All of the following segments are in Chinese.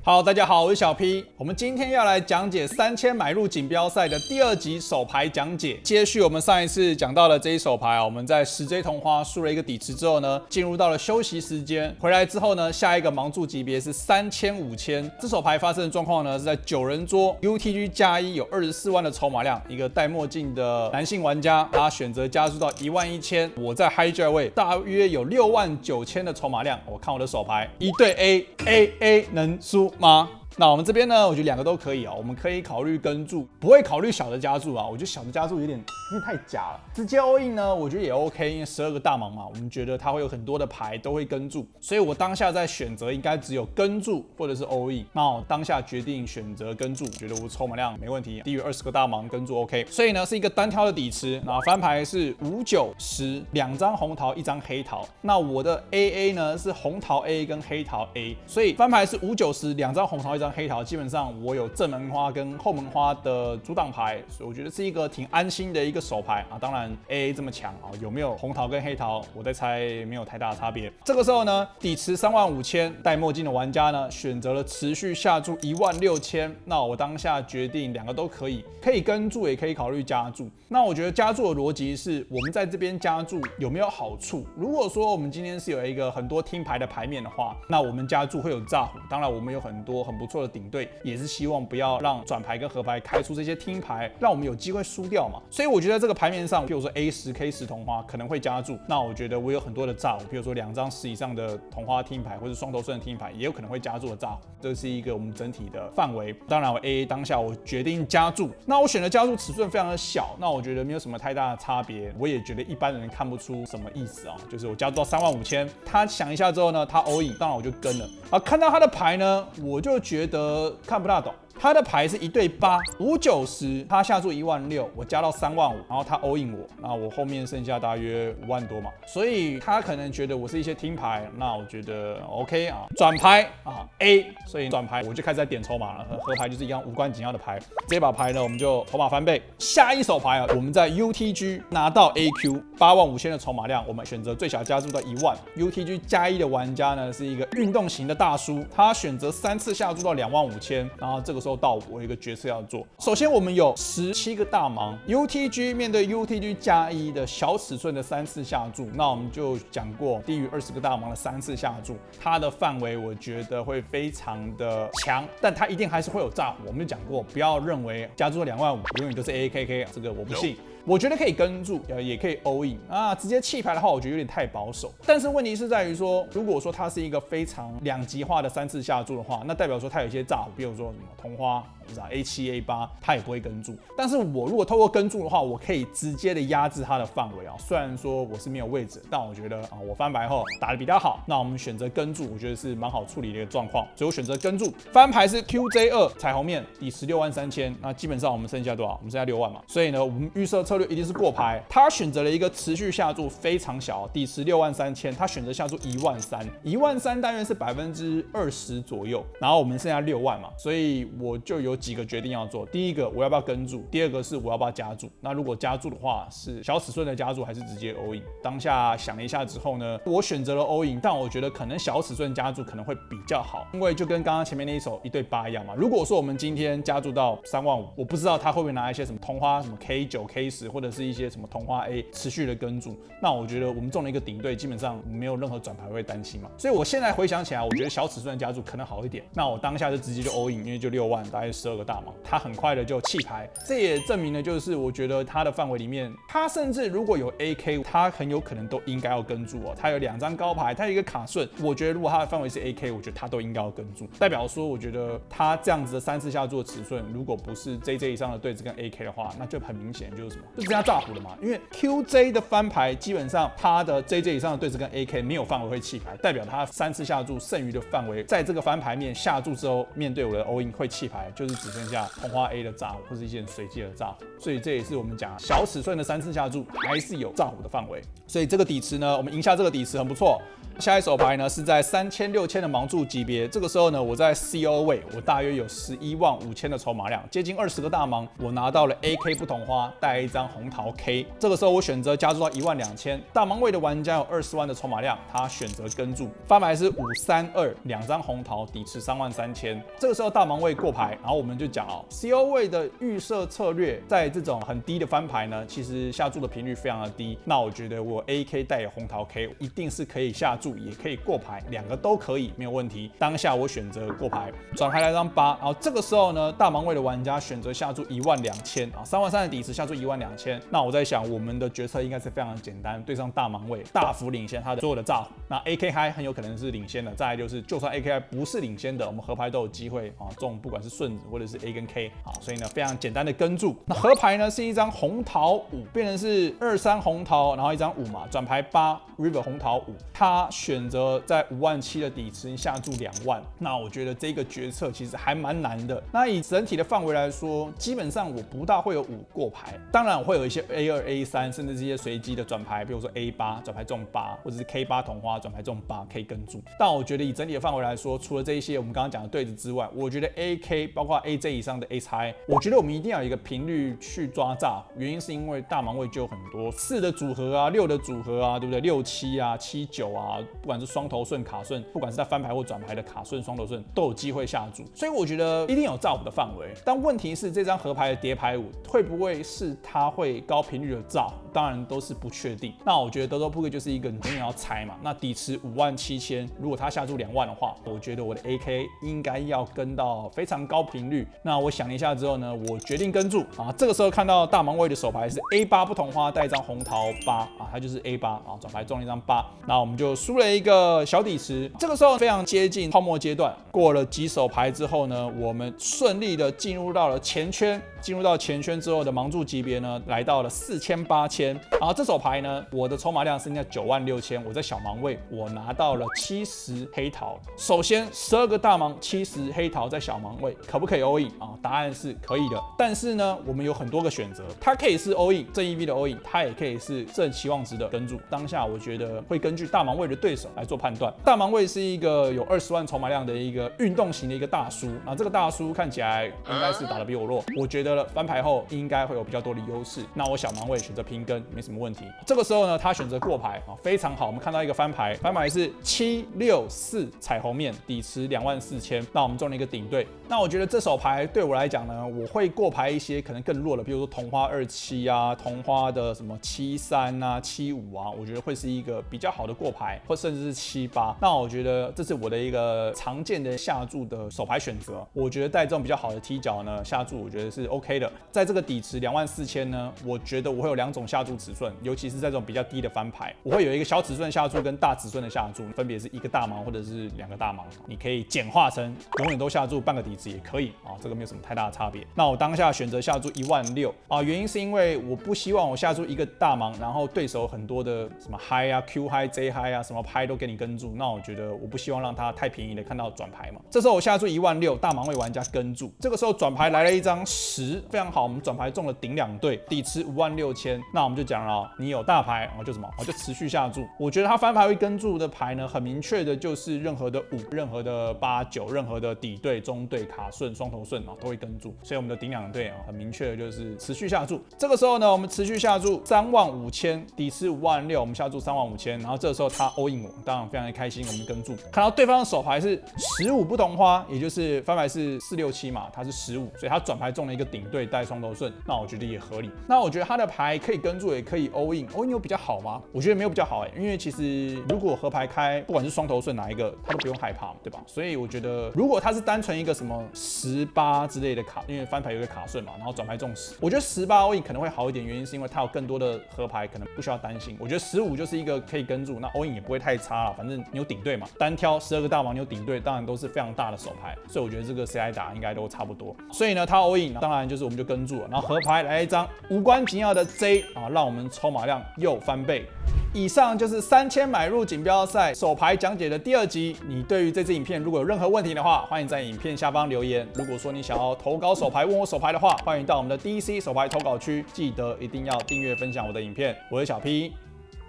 好，大家好，我是小 P。我们今天要来讲解3000买入锦标赛的第2集手牌讲解。接续我们上一次讲到的这一手牌啊，我们在10J 同花输了一个底池之后呢，进入到了休息时间。回来之后呢，下一个盲注级别是3000、5000。这手牌发生的状况呢，是在9人桌 UTG 加1有24万的筹码量，一个戴墨镜的男性玩家，他选择加注到11000。我在 Hijack 位大约有69000的筹码量。我看我的手牌，一对 A 能输吗？那我们这边呢，我觉得2个都可以啊，我们可以考虑跟注，不会考虑小的加注啊。我觉得小的加注有点太假了。直接 all in 呢，我觉得也 OK， 因为12个大盲嘛，我们觉得它会有很多的牌都会跟注，所以我当下在选择应该只有跟注或者是 all in。那我当下决定选择跟注，觉得我筹码量没问题，低于20个大盲跟注 OK。所以呢是一个单挑的底池，然后翻牌是5、9、10，两张红桃，一张黑桃。那我的 AA 呢是红桃 A 跟黑桃 A， 所以翻牌是5、9、10，两张红桃，一张黑桃，基本上我有正门花跟后门花的阻挡牌，所以我觉得是一个挺安心的一个手牌啊。当然 AA 这么强啊，有没有红桃跟黑桃，我在猜没有太大的差别。这个时候呢，底池35000，戴墨镜的玩家呢选择了持续下注16000。那我当下决定2个都可以，可以跟注也可以考虑加注。那我觉得加注的逻辑是我们在这边加注有没有好处？如果说我们今天是有一个很多听牌的牌面的话，那我们加注会有炸胡。当然我们有很多很不错的顶队，也是希望不要让转牌跟合牌开出这些听牌，让我们有机会输掉嘛。所以我觉得这个牌面上，比如说 A10、K10 同花可能会加注，那我觉得我有很多的炸胡，比如说2张10以上的同花听牌或者双头顺的听牌，也有可能会加注的炸胡。这是一个我们整体的范围。当然我 AA 当下我决定加注，那我选的加注尺寸非常的小，那我觉得没有什么太大的差别，我也觉得一般人看不出什么意思啊。就是我加注到35000，他想一下之后呢，他 all in， 当然我就跟了啊。看到他的牌呢，我就觉得看不大懂。他的牌是1对8、5、9、10，他下注16000，我加到35000，然后他 all in 我，那我后面剩下大约5万多嘛，所以他可能觉得我是一些听牌，那我觉得 OK 啊，转牌啊 A， 所以转牌我就开始在点筹码了，合牌就是一样无关紧要的牌，这把牌呢我们就筹码翻倍。下一手牌啊，我们在 UTG 拿到 AQ85000的筹码量，我们选择最小加注到10000。UTG 加1的玩家呢是一个运动型的大叔，他选择3次下注到25000，然后这个时候到我有一个决策要做。首先我们有17个大盲 ，UTG 面对 UTG 加1的小尺寸的3次下注，那我们就讲过低于20个大盲的3次下注，它的范围我觉得会非常的强，但它一定还是会有炸胡。我们就讲过，不要认为加注25000永远都是 AAKK， 这个我不信。我觉得可以跟注，也可以 all in 啊。直接弃牌的话，我觉得有点太保守。但是问题是在于说，如果说它是一个非常两极化的3次下注的话，那代表说它有一些炸胡，比如说什么同花A7、A8，它也不会跟注。但是我如果透过跟注的话，我可以直接的压制它的范围啊。虽然说我是没有位置，但我觉得啊，我翻牌后打得比较好，那我们选择跟注，我觉得是蛮好处理的一个状况，所以我选择跟注。翻牌是 QJ2 彩虹面，底池63000，那基本上我们剩下多少？我们剩下6万嘛。所以呢，我们预设策略一定是过牌。他选择了一个持续下注非常小，底池63000，他选择下注13000，13000大约是20%左右，然后我们剩下6万嘛，所以我就有几个决定要做。第一个，我要不要跟注？第二个是我要不要加注？那如果加注的话，是小尺寸的加注还是直接 all in？ 当下想了一下之后呢，我选择了 all in， 但我觉得可能小尺寸加注可能会比较好，因为就跟刚刚前面那一手1对8一样嘛。如果说我们今天加注到35000，我不知道他会不会拿一些什么同花什么 K9、K10， 或者是一些什么同花 A 持续的跟注，那我觉得我们中了一个顶队，基本上没有任何转牌会担心嘛。所以我现在回想起来，我觉得小尺寸的加注可能好一点。那我当下就直接就 all in， 因为就6万，大概12个大盲，他很快的就弃牌。这也证明了就是我觉得他的范围里面，他甚至如果有 AK， 他很有可能都应该要跟注哦。他有2张高牌，他有一个卡顺，我觉得如果他的范围是 AK， 我觉得他都应该要跟注。代表说，我觉得他这样子的3次下注的尺寸，如果不是 JJ 以上的对子跟 AK 的话，那就很明显就是什么，就增加炸胡了嘛。因为 QJ 的翻牌基本上他的 JJ 以上的对子跟 AK 没有范围会弃牌，代表他3次下注剩余的范围，在这个翻牌面下注之后，面对我的 all in 会弃牌，就是就是只剩下同花 A 的炸胡或是一些很随机的炸胡，所以这也是我们讲小尺寸的3次下注还是有炸胡的范围。所以这个底池呢，我们赢下这个底池很不错。下一手牌呢是在3000、6000的盲注级别，这个时候呢我在 CO 位，我大约有115000的筹码量，接近20个大盲，我拿到了 AK 不同花，带一张红桃 K， 这个时候我选择加注到12000，大盲位的玩家有20万的筹码量，他选择跟注，翻牌是532，两张红桃，底池33000，这个时候大盲位过牌，然后我们就讲哦 CO 位的预设策略，在这种很低的翻牌呢，其实下注的频率非常的低，那我觉得我 AK 带有红桃 K 一定是可以下注，也可以过牌，两个都可以，没有问题。当下我选择过牌，转牌来张8，然后这个时候呢，大盲位的玩家选择下注12000啊，33000的底池下注12000。那我在想，我们的决策应该是非常的简单，对上大盲位，大幅领先他的所有的炸胡。那 AK high 很有可能是领先的，再来就是，就算 AK high 不是领先的，我们合牌都有机会啊中，不管是顺子或者是 A 跟 K 啊，所以呢非常简单的跟注。那合牌呢是一张红桃5，变成是23红桃，然后一张5嘛，转牌8 River 红桃5，他选择在57000的底池下注2万，那我觉得这个决策其实还蛮难的。那以整体的范围来说，基本上我不大会有5过牌，当然我会有一些 A2、A3， 甚至这些随机的转牌，比如说 A8 转牌中8，或者是 K8 同花转牌中8可以跟注。但我觉得以整体的范围来说，除了这一些我们刚刚讲的对子之外，我觉得 AK 包括 AJ 以上的 A 叉，我觉得我们一定要有一个频率去抓炸，原因是因为大盲位就有很多4的组合啊、6的组合啊，对不对？6、7啊、7、9啊，不管是双头顺、卡顺，不管是在翻牌或转牌的卡顺、双头顺，都有机会下注。所以我觉得一定有炸胡的范围。但问题是，这张合牌的叠牌5会不会是它会高频率的炸胡？当然都是不确定。那我觉得德州扑克就是一个你永远要猜嘛。那底池57000，如果他下注2万的话，我觉得我的 AK 应该要跟到非常高频率。那我想一下之后呢，我决定跟注啊。这个时候看到大盲位的手牌是 A8 不同花带一张红桃8啊，它就是 A8啊，转牌中了一张8，那我们就输了一个小底池。这个时候非常接近泡沫阶段，过了几手牌之后呢，我们顺利的进入到了前圈。进入到前圈之后的盲注级别呢，来到了4000、8000。然后这手牌呢，我的筹码量剩下96000，我在小盲位，我拿到了70黑桃。首先12个大盲，70黑桃在小盲位，可不可以 all in 啊？答案是可以的。但是呢，我们有很多个选择，它可以是 all in 正 EV 的 all in， 它也可以是正期望值的跟注。当下我觉得会根据大盲位的对手来做判断。大盲位是一个有20万筹码量的一个运动型的一个大叔，那这个大叔看起来应该是打得比我弱，我觉得翻牌后应该会有比较多的优势。那我小盲位选择平跟，没什么问题。这个时候呢，他选择过牌啊，非常好。我们看到一个翻牌，翻牌是764彩虹面，底池24000，那我们中了一个顶对。那我觉得这手牌对我来讲呢，我会过牌一些可能更弱的，比如说同花27啊，同花的什么73啊、75啊，我觉得会是一个比较好的过牌，或甚至是78。那我觉得这是我的一个常见的下注的手牌选择。我觉得在这种比较好的踢脚呢，下注我觉得是 OK 的。在这个底池24000呢，我觉得我会有2种下注尺寸，尤其是在这种比较低的翻牌，我会有一个小尺寸下注跟大尺寸的下注，分别是1个大盲或者是2个大盲，你可以简化成永远都下注半个底池也可以啊，这个没有什么太大的差别。那我当下选择下注16000啊，原因是因为我不希望我下注一个大盲，然后对手很多的什么 high 啊、Q high、J high 啊，什么拍都给你跟注，那我觉得我不希望让他太便宜的看到转牌嘛。这时候我下注16000，大盲位玩家跟注，这个时候转牌来了一张10，非常好，我们转牌中了顶2对，底池56000。那我们就讲了，你有大牌，然后就什么，我就持续下注。我觉得他翻牌会跟注的牌呢，很明确的就是任何的5、任何的8、9、任何的底对、中对、卡顺、双头顺啊，都会跟注。所以我们的顶2对啊，很明确的就是持续下注。这个时候呢，我们持续下注35000，底池56000，我们下注35000。然后这个时候他 all in 我，当然非常的开心，我们跟注。看到对方的手牌是15不同花，也就是翻牌是467嘛，他是15，所以他转牌中了一个顶对带双头顺，那我觉得也合理。那我觉得他的牌可以跟注，也可以 all in。all in 有比较好吗？我觉得没有比较好因为其实如果合牌开，不管是双头顺哪一个，他都不用害怕，对吧？所以我觉得如果他是单纯一个什么18之类的卡，因为翻牌有一个卡顺嘛，然后转牌中10，我觉得18 all in 可能会好一点，原因是因为他有更多的合牌，可能不需要担心。我觉得15就是一个可以跟注，那 all in 也不会太差了，反正你有顶对嘛，单挑12个大盲你有顶对，当然都是非常大的手牌，所以我觉得这个谁来打应该都差不多。所以呢，他 all in，当然然就是我们就跟住了。然后合牌来一张无关紧要的 J 啊，让我们筹码量又翻倍。以上就是3000买入锦标赛手牌讲解的第2集。你对于这支影片如果有任何问题的话，欢迎在影片下方留言。如果说你想要投稿手牌问我手牌的话，欢迎到我们的 DC 手牌投稿区，记得一定要订阅分享我的影片。我是小 P，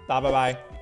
大家拜拜。